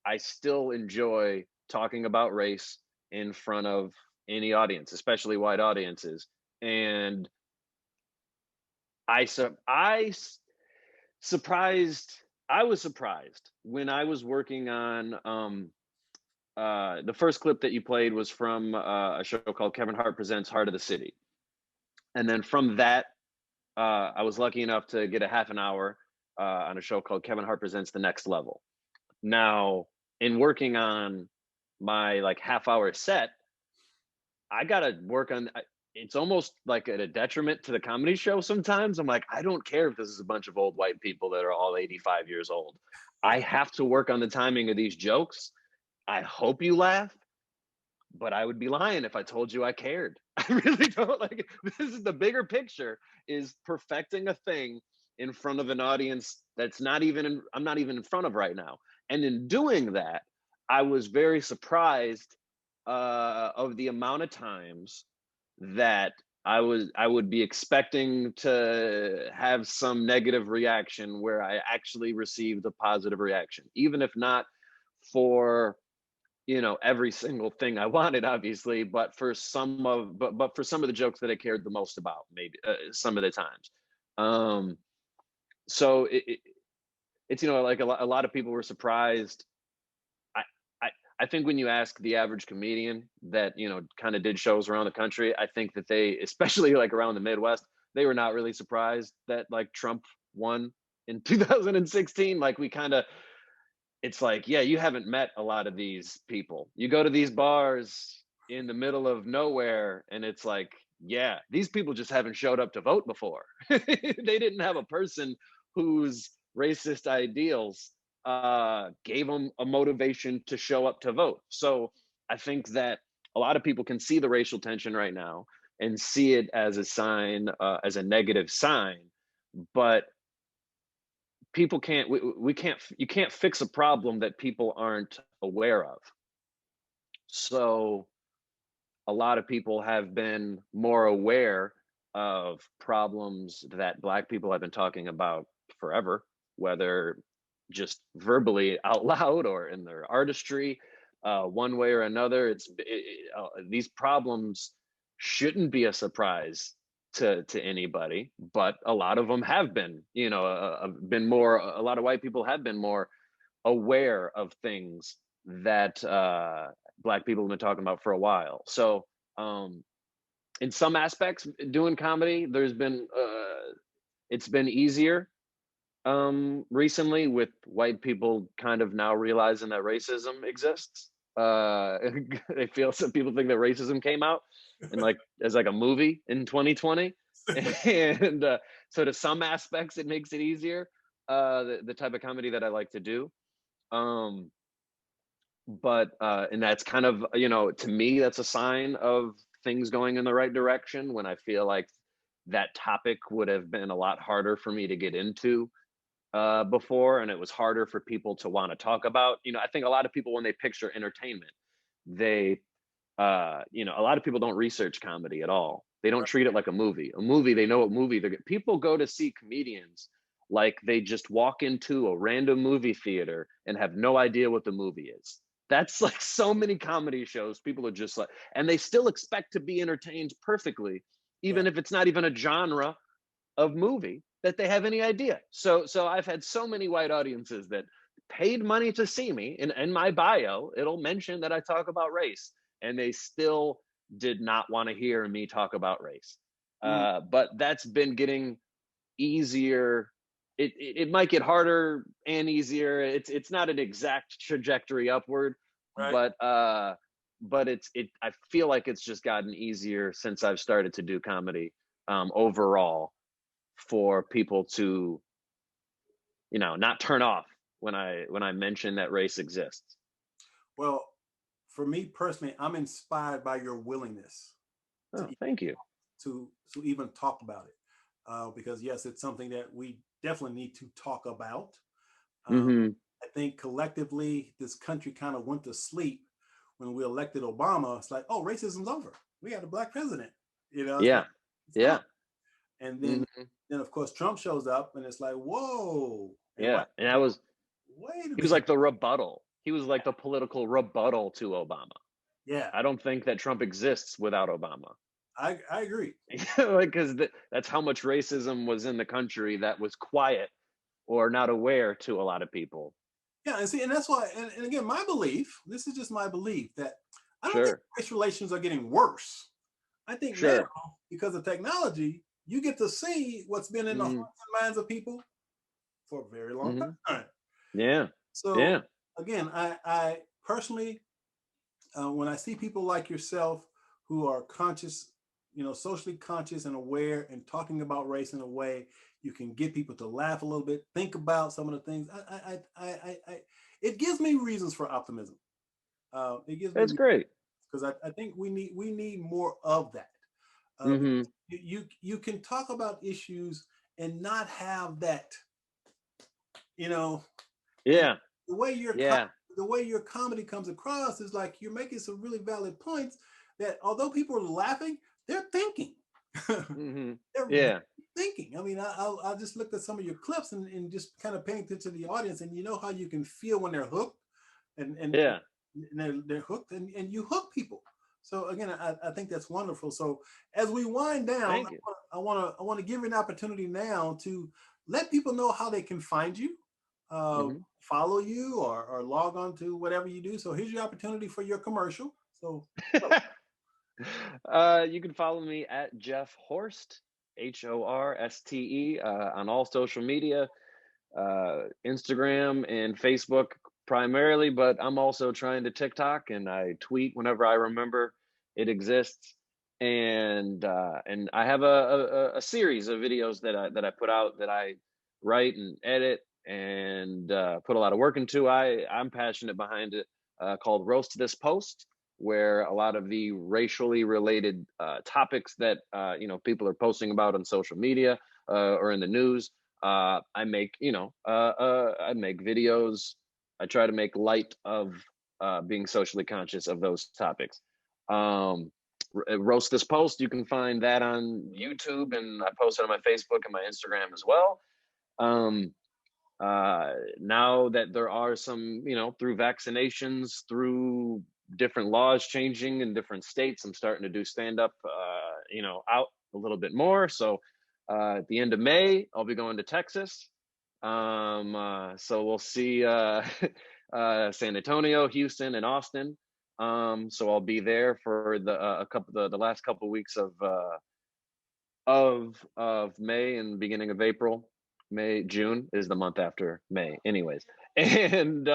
I still enjoy talking about race in front of any audience, especially white audiences. And I su- I s- surprised I was surprised when I was working on the first clip that you played was from a show called Kevin Hart Presents Hart of the City. And then from that, I was lucky enough to get a half an hour on a show called Kevin Hart Presents The Next Level. Now, in working on my like half hour set, I gotta work on. It's almost like at a detriment to the comedy show. Sometimes I'm like, I don't care if this is a bunch of old white people that are all 85 years old. I have to work on the timing of these jokes. I hope you laugh, but I would be lying if I told you I cared. I really don't. Like, this is the bigger picture, is perfecting a thing in front of an audience that's not even I'm not even in front of right now. And in doing that, I was very surprised of the amount of times that I would be expecting to have some negative reaction where I actually received a positive reaction, even if not for every single thing I wanted, obviously, but for some of the jokes that I cared the most about, maybe some of the times. Um, so it's like a lot of people were surprised. I, I I think when you ask the average comedian that kind of did shows around the country, I think that they, especially like around the Midwest, they were not really surprised that like Trump won in 2016. Like we kind of it's like, yeah, you haven't met a lot of these people. You go to these bars in the middle of nowhere, and it's like, yeah, these people just haven't showed up to vote before. They didn't have a person whose racist ideals gave them a motivation to show up to vote. So I think that a lot of people can see the racial tension right now and see it as a sign, as a negative sign, but people can't we can't you can't fix a problem that people aren't aware of. So a lot of people have been more aware of problems that black people have been talking about forever, whether just verbally out loud or in their artistry, one way or another. These problems shouldn't be a surprise to anybody, but a lot of them have been. Been more. A lot of white people have been more aware of things that black people have been talking about for a while. So um, in some aspects, doing comedy, it's been easier recently, with white people kind of now realizing that racism exists. They feel Some people think that racism came out in like as like a movie in 2020, and so to some aspects it makes it easier. The type of comedy that I like to do. Um, but and that's kind of, to me, that's a sign of things going in the right direction, when I feel like that topic would have been a lot harder for me to get into before, and it was harder for people to want to talk about. I think a lot of people, when they picture entertainment, they a lot of people don't research comedy at all. They don't treat it like a movie. They know what movie people go to see comedians like they just walk into a random movie theater and have no idea what the movie is. That's like so many comedy shows. People are just like, and they still expect to be entertained perfectly, even if it's not even a genre of movie that they have any idea. So I've had so many white audiences that paid money to see me. In my bio, it'll mention that I talk about race, and they still did not want to hear me talk about race. But that's been getting easier. It might get harder and easier. It's not an exact trajectory upward, Right. but I feel like it's just gotten easier since I've started to do comedy overall, for people to, not turn off when I mention that race exists. Well, for me personally, I'm inspired by your willingness Oh, thank you. to even talk about it, because yes, it's something that we definitely need to talk about. I think collectively, this country kind of went to sleep when we elected Obama. It's like, oh, racism's over. We got a black president. It's Yeah. like, it's Yeah. gone. And then of course Trump shows up, and it's like, whoa. And Yeah. And I was, wait a he was minute. like the rebuttal. He was like the political rebuttal to Obama. Yeah, I don't think that Trump exists without Obama. I agree. Because that's how much racism was in the country that was quiet or not aware to a lot of people. Yeah, and see, and that's why, and again, my belief, this is just my belief, that I don't think Sure. race relations are getting worse. I think Sure. now, because of technology, you get to see what's been in the hearts and minds of people for a very long time. Yeah. So Yeah. again, I personally, when I see people like yourself who are conscious, socially conscious and aware, and talking about race in a way you can get people to laugh a little bit, think about some of the things. It gives me reasons for optimism. It gives That's me, great. because I think we need more of that. You can talk about issues and not have that, Yeah. the way Yeah. the way your comedy comes across is like you're making some really valid points that, although people are laughing, they're thinking. They're Yeah. thinking. I mean, I just looked at some of your clips and just kind of paying attention to the audience, and you know how you can feel when they're hooked, and Yeah. they're hooked, and you hook people. So again, I think that's wonderful. So as we wind down, Thank you. I want to give you an opportunity now to let people know how they can find you, follow you, or log on to whatever you do. So here's your opportunity for your commercial. So You can follow me at Jeff Horste, Horste, on all social media, Instagram and Facebook primarily, but I'm also trying to TikTok, and I tweet whenever I remember it exists. And I have a series of videos that I put out, that I write and edit and put a lot of work into. I'm passionate behind it, called Roast This Post, where a lot of the racially related topics that people are posting about on social media or in the news, I make I make videos. I try to make light of being socially conscious of those topics. Roast This Post, you can find that on YouTube, and I post it on my Facebook and my Instagram as well. Now that there are some, through vaccinations, through different laws changing in different states, I'm starting to do stand-up, out a little bit more. So at the end of May, I'll be going to Texas. So we'll see San Antonio, Houston, and Austin. So I'll be there for the last couple of weeks of May and beginning of April. June is the month after May, anyways. And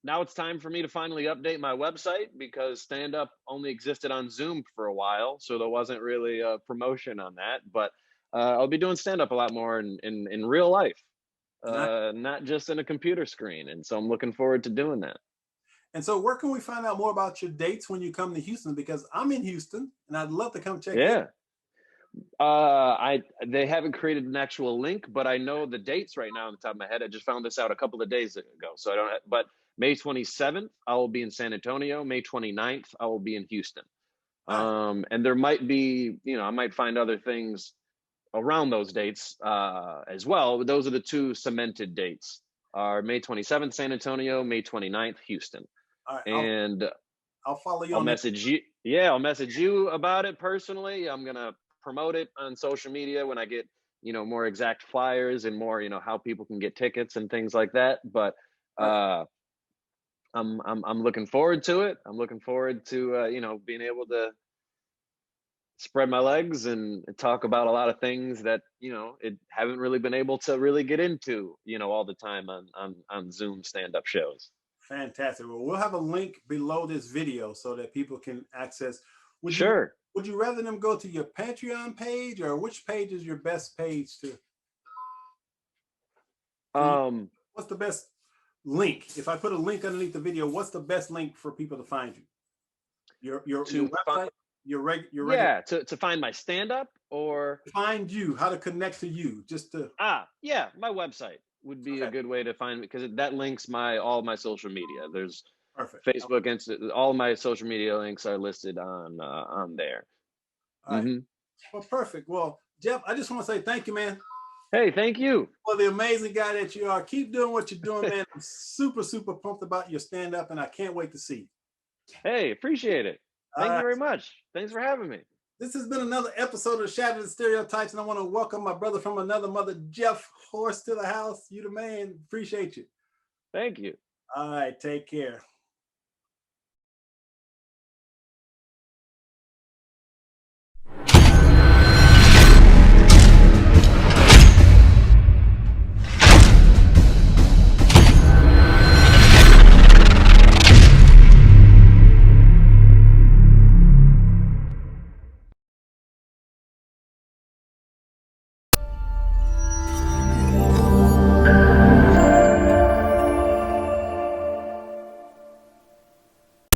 now it's time for me to finally update my website, because stand-up only existed on Zoom for a while, so there wasn't really a promotion on that. But I'll be doing stand-up a lot more in real life, not just in a computer screen. And so I'm looking forward to doing that. And so where can we find out more about your dates when you come to Houston? Because I'm in Houston and I'd love to come check Yeah. in. They haven't created an actual link, but I know the dates right now on the top of my head. I just found this out a couple of days ago, so I don't have, but May 27th, I will be in San Antonio. May 29th, I will be in Houston. And there might be, I might find other things around those dates as well. Those are the two cemented dates. Are May 27th, San Antonio, May 29th, Houston. All right, And I'll follow you I'll on message you. Yeah, I'll message you about it personally. I'm gonna promote it on social media when I get, more exact flyers and more, how people can get tickets and things like that. But I'm looking forward to it. I'm looking forward to being able to spread my legs and talk about a lot of things that it haven't really been able to really get into all the time on Zoom stand-up shows. Fantastic. Well, we'll have a link below this video so that people can access. Sure. Would you rather them go to your Patreon page, or which page is your best page to? What's the best link? If I put a link underneath the video, what's the best link for people to find you? Your website, to find my stand-up, or find you, how to connect to you, just to my website would be a good way to find me, because that links all my social media. There's perfect Facebook, all my social media links are listed on there. All right. Well, perfect. Well, Jeff, I just want to say thank you, man. Hey, thank you for the amazing guy that you are. Keep doing what you're doing, man. I'm super, super pumped about your stand-up, and I can't wait to see you. Hey, appreciate it. Thank you very much. Thanks for having me. This has been another episode of Shatter the Stereotypes, and I want to welcome my brother from another mother, Jeff Horste, to the house. You the man. Appreciate you. Thank you. All right, take care.